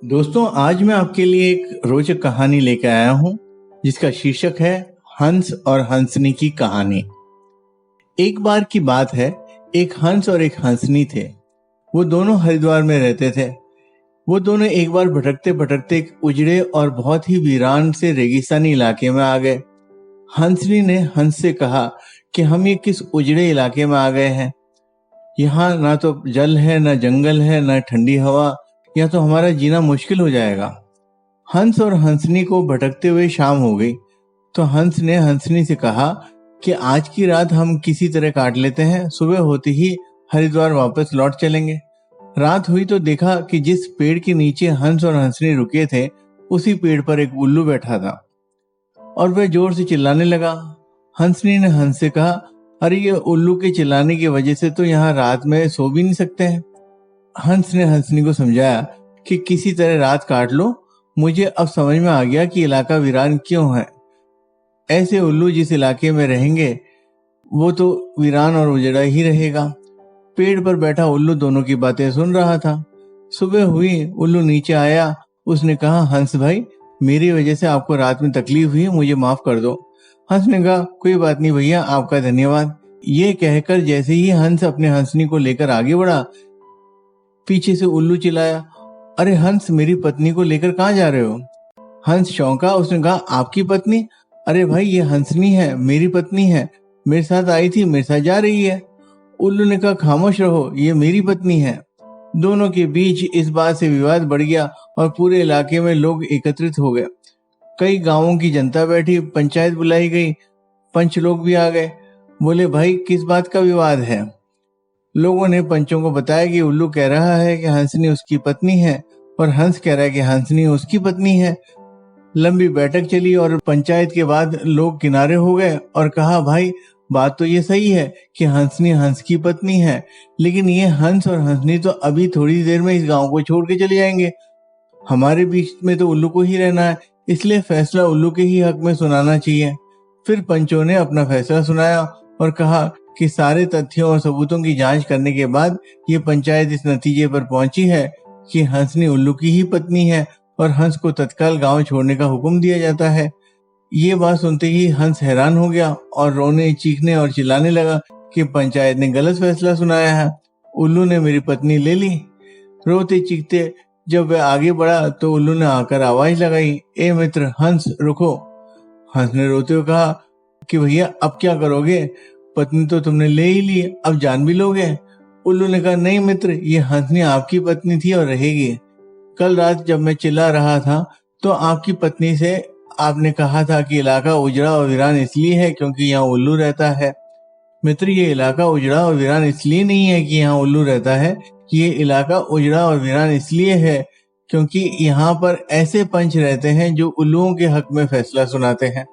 दोस्तों, आज मैं आपके लिए एक रोचक कहानी लेकर आया हूं जिसका शीर्षक है हंस और हंसनी की कहानी। एक बार की बात है, एक हंस और एक हंसनी थे। वो दोनों हरिद्वार में रहते थे। वो दोनों एक बार भटकते भटकते एक उजड़े और बहुत ही वीरान से रेगिस्तानी इलाके में आ गए। हंसनी ने हंस से कहा कि हम ये किस उजड़े इलाके में आ गए हैं। यहाँ ना तो जल है, ना जंगल है, ना ठंडी हवा। या तो हमारा जीना मुश्किल हो जाएगा। हंस और हंसनी को भटकते हुए शाम हो गई तो हंस ने हंसनी से कहा कि आज की रात हम किसी तरह काट लेते हैं, सुबह होते ही हरिद्वार वापस लौट चलेंगे। रात हुई तो देखा कि जिस पेड़ के नीचे हंस और हंसनी रुके थे उसी पेड़ पर एक उल्लू बैठा था और वह जोर से चिल्लाने लगा। हंसनी ने हंस से कहा, अरे ये उल्लू के चिल्लाने की वजह से तो यहाँ रात में सो भी नहीं सकते हैं। हंस ने हंसनी को समझाया कि किसी तरह रात काट लो, मुझे अब समझ में आ गया कि इलाका वीरान क्यों है। ऐसे उल्लू जिस इलाके में रहेंगे वो तो वीरान और उजड़ा ही रहेगा। पेड़ पर बैठा उल्लू दोनों की बातें सुन रहा था। सुबह हुई, उल्लू नीचे आया। उसने कहा, हंस भाई, मेरी वजह से आपको रात में तकलीफ हुई, मुझे माफ कर दो। हंस ने कहा, कोई बात नहीं भैया, आपका धन्यवाद। ये कहकर जैसे ही हंस अपने हंसनी को लेकर आगे बढ़ा, पीछे से उल्लू चिल्लाया, अरे हंस, मेरी पत्नी को लेकर कहाँ जा रहे हो? हंस चौंका। उसने कहा, आपकी पत्नी? अरे भाई, ये हंसनी है, मेरी पत्नी है, मेरे साथ आई थी, मेरे साथ जा रही है। उल्लू ने कहा, खामोश रहो, ये मेरी पत्नी है। दोनों के बीच इस बात से विवाद बढ़ गया और पूरे इलाके में लोग एकत्रित हो गए। कई गांवों की जनता बैठी, पंचायत बुलाई गई, पंच लोग भी आ गए। बोले, भाई किस बात का विवाद है? लोगों ने पंचों को बताया कि उल्लू कह रहा है कि हंसनी उसकी पत्नी है और हंस कह रहा है कि हंसनी उसकी पत्नी है। लंबी बैठक चली और पंचायत के बाद लोग किनारे हो गए और कहा, भाई बात तो ये सही है कि हंसनी हंस की पत्नी है, लेकिन ये हंस और हंसनी तो अभी थोड़ी देर में इस गांव को छोड़ के चले जाएंगे। हमारे बीच में तो उल्लू को ही रहना है, इसलिए फैसला उल्लू के ही हक में सुनाना चाहिए। फिर पंचों ने अपना फैसला सुनाया और कहा कि सारे तथ्यों और सबूतों की जांच करने के बाद ये पंचायत इस नतीजे पर पहुंची है कि हंसनी उल्लू की ही पत्नी है और हंस को तत्काल गांव छोड़ने का हुक्म दिया जाता है। ये बात सुनते ही हंस हैरान हो गया और रोने, चीखने और चिल्लाने लगा कि पंचायत ने गलत फैसला सुनाया है, उल्लू ने मेरी पत्नी ले ली। रोते चीखते जब वह आगे बढ़ा तो उल्लू ने आकर आवाज लगाई, ए मित्र हंस, रुको। हंस ने रोते हुए कहा कि भैया अब क्या करोगे, पत्नी तो तुमने ले ही ली, अब जान भी लोगे? उल्लू ने कहा, नहीं मित्र, ये हंसनी आपकी पत्नी थी और रहेगी। कल रात जब मैं चिल्ला रहा था तो आपकी पत्नी से आपने कहा था कि इलाका उजड़ा और वीरान इसलिए है क्योंकि यहाँ उल्लू रहता है। मित्र, ये इलाका उजड़ा और वीरान इसलिए नहीं है कि यहाँ उल्लू रहता है, ये इलाका उजड़ा और वीरान इसलिए है क्योंकि यहाँ पर ऐसे पंच रहते हैं जो उल्लुओं के हक में फैसला सुनाते हैं।